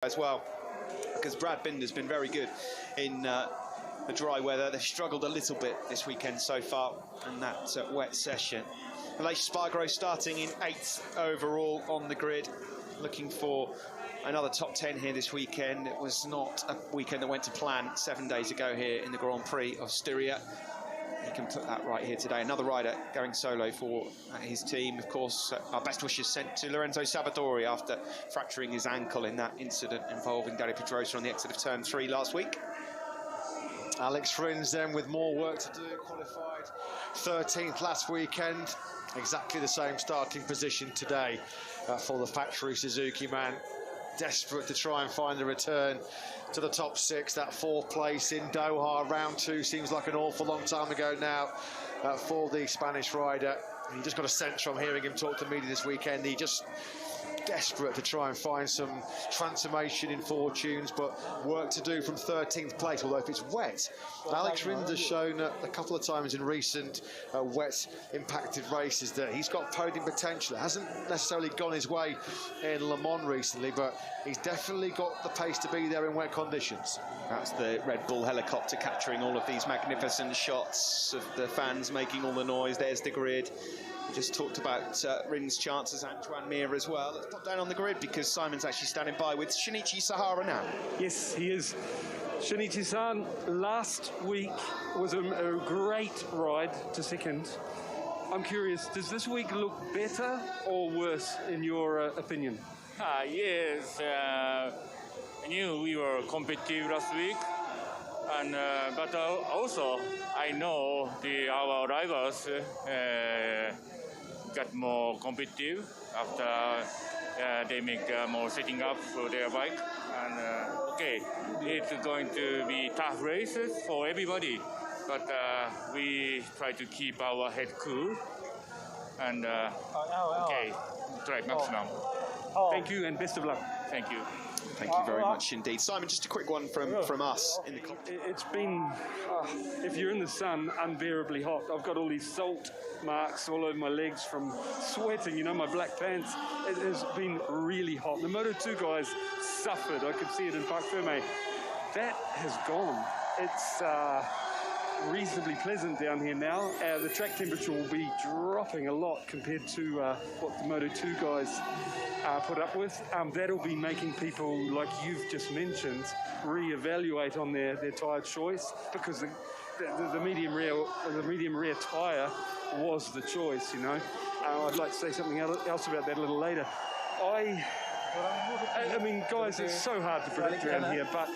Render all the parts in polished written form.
as well, because Brad Binder's been very good in the dry weather. They've struggled a little bit this weekend so far in that wet session. Aleix Spargro starting in 8th overall on the grid, looking for another top 10 here this weekend. It was not a weekend that went to plan 7 days ago here in the Grand Prix of Styria. He can put that right here today. Another rider going solo for his team. Of course, our best wishes sent to Lorenzo Savadori after fracturing his ankle in that incident involving Dario Pedrosa on the exit of turn 3 last week. Alex Rins then with more work to do, qualified 13th last weekend. Exactly the same starting position today for the factory Suzuki man. Desperate to try and find a return to the top 6. That 4th place in Doha, round 2, seems like an awful long time ago now for the Spanish rider. He just got a sense from hearing him talk to media this weekend. He just desperate to try and find some transformation in fortunes, but work to do from 13th place, although if it's wet. Alex Rins has shown a couple of times in recent wet impacted races that he's got podium potential. It hasn't necessarily gone his way in Le Mans recently, but he's definitely got the pace to be there in wet conditions. That's the Red Bull helicopter capturing all of these magnificent shots of the fans making all the noise. There's the grid. We just talked about Rins' chances, Antoine Mir as well. Let's pop down on the grid because Simon's actually standing by with Shinichi Sahara now. Yes, he is. Shinichi-san, last week was a great ride to second. I'm curious, does this week look better or worse in your opinion? Yes, I knew we were competitive last week, and but also I know our rivals got more competitive after they make more setting up for their bike. And okay, it's going to be tough races for everybody, but we try to keep our head cool and okay, try maximum. Thank you and best of luck. Thank you. Thank you very much indeed. Simon, just a quick one from us. It's been, if you're in the sun, unbearably hot. I've got all these salt marks all over my legs from sweating, you know, my black pants. It has been really hot. The Moto2 guys suffered. I could see it in Parc Fermé. That has gone. It's reasonably pleasant down here now. The track temperature will be dropping a lot compared to what the Moto2 guys put up with. That'll be making people, like you've just mentioned, re-evaluate on their tyre choice, because the medium rear tyre was the choice, you know. I'd like to say something else about that a little later. I mean, guys, it's so hard to predict around here, but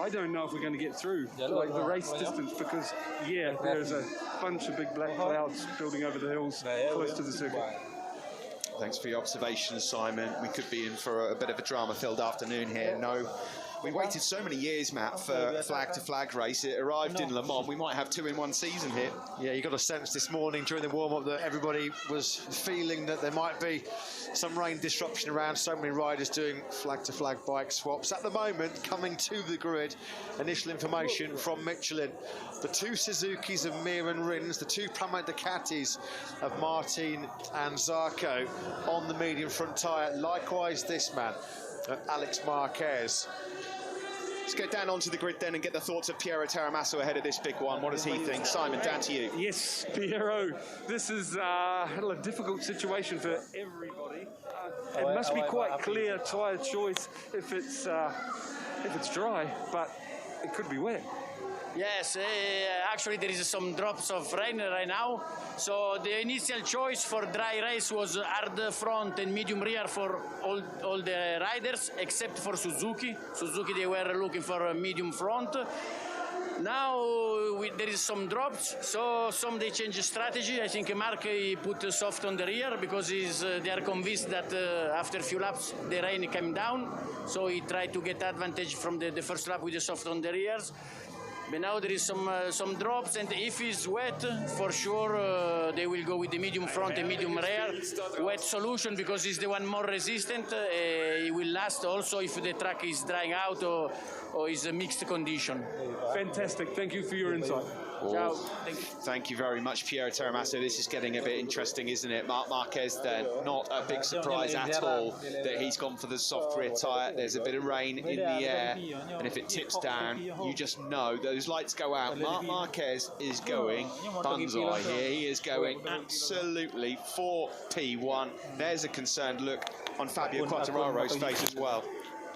I don't know if we're going to get through like the race distance, because there's a bunch of big black clouds building over the hills close to the circuit. Thanks for your observations, Simon. We could be in for a bit of a drama-filled afternoon here. No, we waited so many years, Matt, for flag-to-flag race. It arrived in Le Mans. We might have 2 in 1 season here. Yeah, you got a sense this morning during the warm-up that everybody was feeling that there might be some rain disruption around. So many riders doing flag-to-flag bike swaps. At the moment, coming to the grid, initial information from Michelin. The 2 Suzukis of Mir and Rins, the 2 Pramac Ducatis of Martin and Zarco on the medium front tyre. Likewise, this man, Alex Marquez. Let's get down onto the grid then and get the thoughts of Piero Taramasso ahead of this big one. What does he think? Simon, down to you. Yes, Piero, this is a difficult situation for everybody. It must be quite clear tyre choice if it's dry, but it could be wet. Yes, actually there is some drops of rain right now. So the initial choice for dry race was hard front and medium rear for all the riders, except for Suzuki. Suzuki, they were looking for a medium front. Now there is some drops, so some they change strategy. I think Mark put soft on the rear because they are convinced that after a few laps the rain came down. So he tried to get advantage from the first lap with the soft on the rears. But now there is some drops, and if it's wet, for sure they will go with the medium front and medium rear wet solution, because it's the one more resistant. It will last also if the track is drying out or is a mixed condition. Fantastic. Thank you for your insight. Ciao. Thank you. Thank you very much, Piero Taramasso. This is getting a bit interesting, isn't it? Marc Marquez then, not a big surprise at all that he's gone for the soft rear tyre. There's a bit of rain in the air, and if it tips down, you just know those lights go out. Marc Marquez is going bunseye here. He is going absolutely for P1. There's a concerned look on Fabio Quartararo's face as well.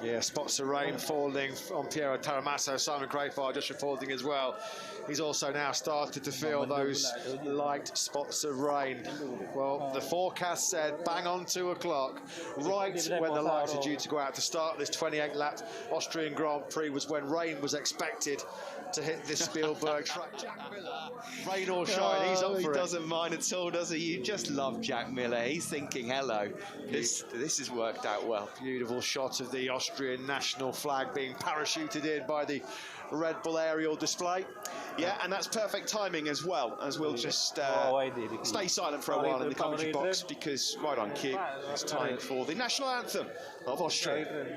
Yeah, spots of rain falling on Piero Taramasso. Simon Crayford just reporting as well. He's also now started to feel those light spots of rain. Well, the forecast said bang on 2 o'clock, right when the lights are due to go out to start this 28-lap Austrian Grand Prix was when rain was expected to hit this Spielberg track. Jack Miller, rain or shine, he's up for it. He doesn't mind at all, does he? You just love Jack Miller. He's thinking, hello, this has worked out well. Beautiful shot of the Austrian national flag being parachuted in by the Red Bull aerial display. Yeah, and that's perfect timing as well, as we'll just stay silent for a while in the commentary box, because right on cue, it's time for the national anthem of Austria.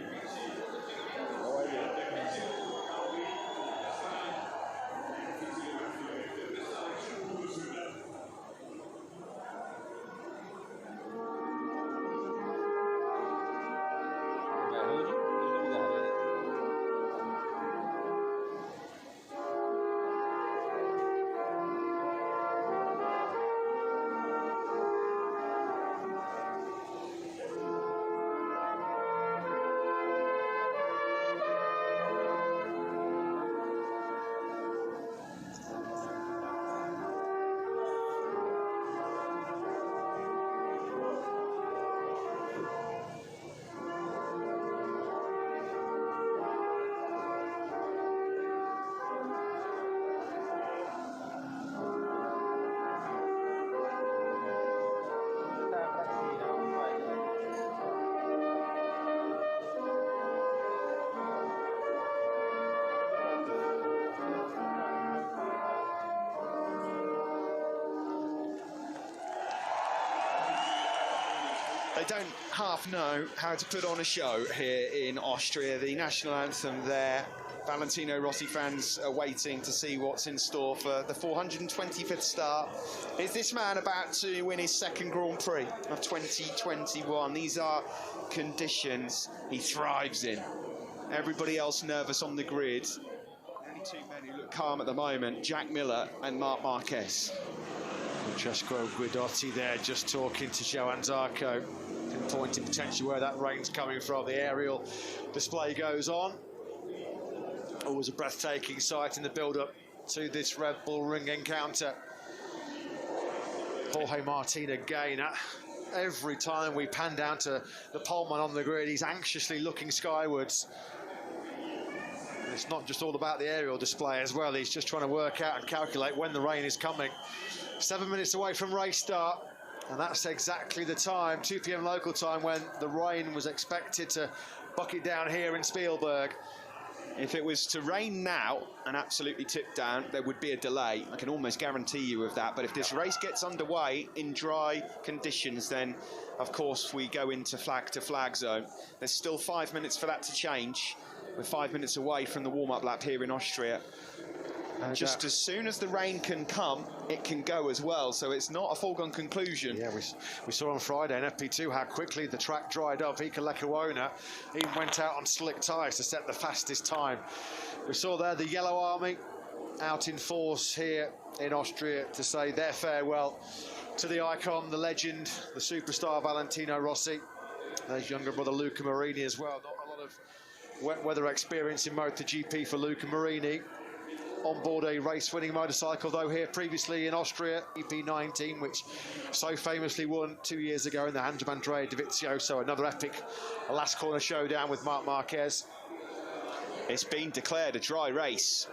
They don't half know how to put on a show here in Austria. The national anthem there. Valentino Rossi fans are waiting to see what's in store for the 425th start. Is this man about to win his second Grand Prix of 2021? These are conditions he thrives in. Everybody else nervous on the grid. Only two men who look calm at the moment, Jack Miller and Marc Marquez. Francesco Guidotti there just talking to Johann Zarco, pinpointing potentially where that rain's coming from. The aerial display goes on. Always a breathtaking sight in the build-up to this Red Bull Ring encounter. Jorge Martin again. Every time we pan down to the poleman on the grid, he's anxiously looking skywards. And it's not just all about the aerial display as well. He's just trying to work out and calculate when the rain is coming. 7 minutes away from race start, and that's exactly the time, 2 p.m. local time, when the rain was expected to bucket down here in Spielberg. If it was to rain now and absolutely tip down, there would be a delay. I can almost guarantee you of that. But if this race gets underway in dry conditions, then of course we go into flag zone. There's still 5 minutes for that to change. We're 5 minutes away from the warm-up lap here in Austria. And just as soon as the rain can come, it can go as well. So it's not a foregone conclusion. Yeah, we saw on Friday in FP2 how quickly the track dried up. Iker Lecuona even went out on slick tyres to set the fastest time. We saw there the Yellow Army out in force here in Austria to say their farewell to the icon, the legend, the superstar Valentino Rossi. There's younger brother Luca Marini as well. Not a lot of wet weather experience in MotoGP for Luca Marini. On board a race-winning motorcycle, though, here previously in Austria, EP19, which so famously won 2 years ago in the hands of Andrea Dovizioso. Another epic last corner showdown with Marc Marquez. It's been declared a dry race,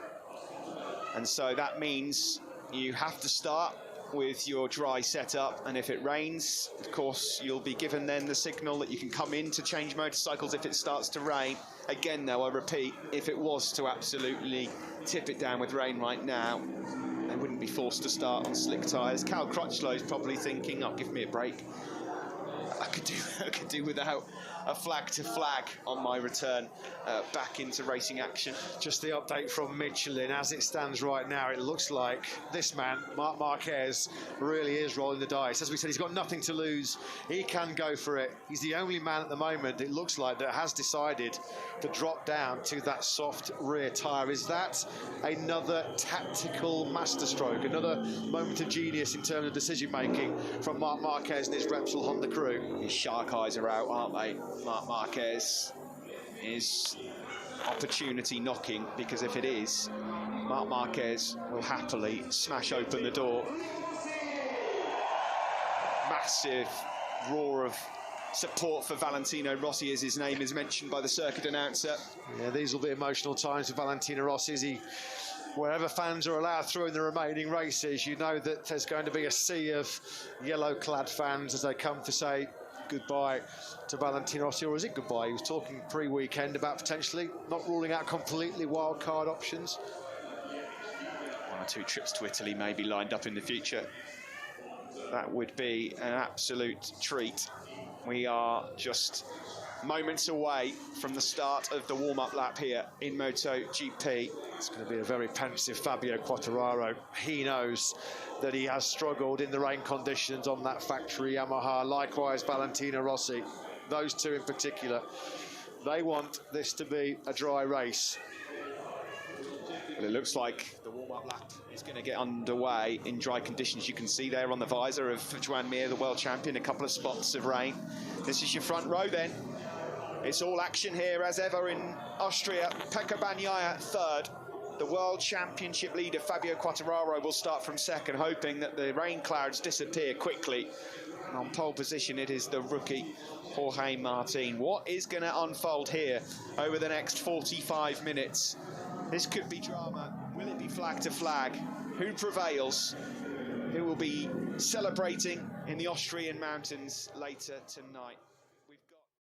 and so that means you have to start with your dry setup, and if it rains, of course, you'll be given then the signal that you can come in to change motorcycles if it starts to rain. Again, though, I repeat, if it was to absolutely tip it down with rain right now, they wouldn't be forced to start on slick tyres. Cal Crutchlow's probably thinking, oh, give me a break. I could do without a flag to flag on my return back into racing action. Just the update from Michelin. As it stands right now, it looks like this man, Marc Marquez, really is rolling the dice. As we said, he's got nothing to lose. He can go for it. He's the only man at the moment, it looks like, that has decided to drop down to that soft rear tyre. Is that another tactical masterstroke, another moment of genius in terms of decision-making from Marc Marquez and his Repsol Honda crew? His shark eyes are out, aren't they? Marc Marquez is opportunity knocking, because if it is, Marc Marquez will happily smash open the door. Massive roar of support for Valentino Rossi as his name is mentioned by the circuit announcer. Yeah, these will be emotional times for Valentino Rossi. Wherever fans are allowed through in the remaining races, you know that there's going to be a sea of yellow-clad fans as they come to say goodbye to Valentino Rossi. Or is it goodbye? He was talking pre-weekend about potentially not ruling out completely wild-card options. 1 or 2 trips to Italy may be lined up in the future. That would be an absolute treat. We are just moments away from the start of the warm-up lap here in MotoGP. It's going to be a very pensive Fabio Quartararo. He knows that he has struggled in the rain conditions on that factory Yamaha. Likewise, Valentino Rossi. Those two in particular, they want this to be a dry race. Well, it looks like the warm-up lap is going to get underway in dry conditions. You can see there on the visor of Joan Mir, the world champion, a couple of spots of rain. This is your front row then. It's all action here as ever in Austria. Pecco Bagnaia third. The world championship leader Fabio Quartararo will start from second, hoping that the rain clouds disappear quickly. And on pole position, it is the rookie Jorge Martin. What is going to unfold here over the next 45 minutes? This could be drama. Will it be flag to flag? Who prevails? Who will be celebrating in the Austrian mountains later tonight?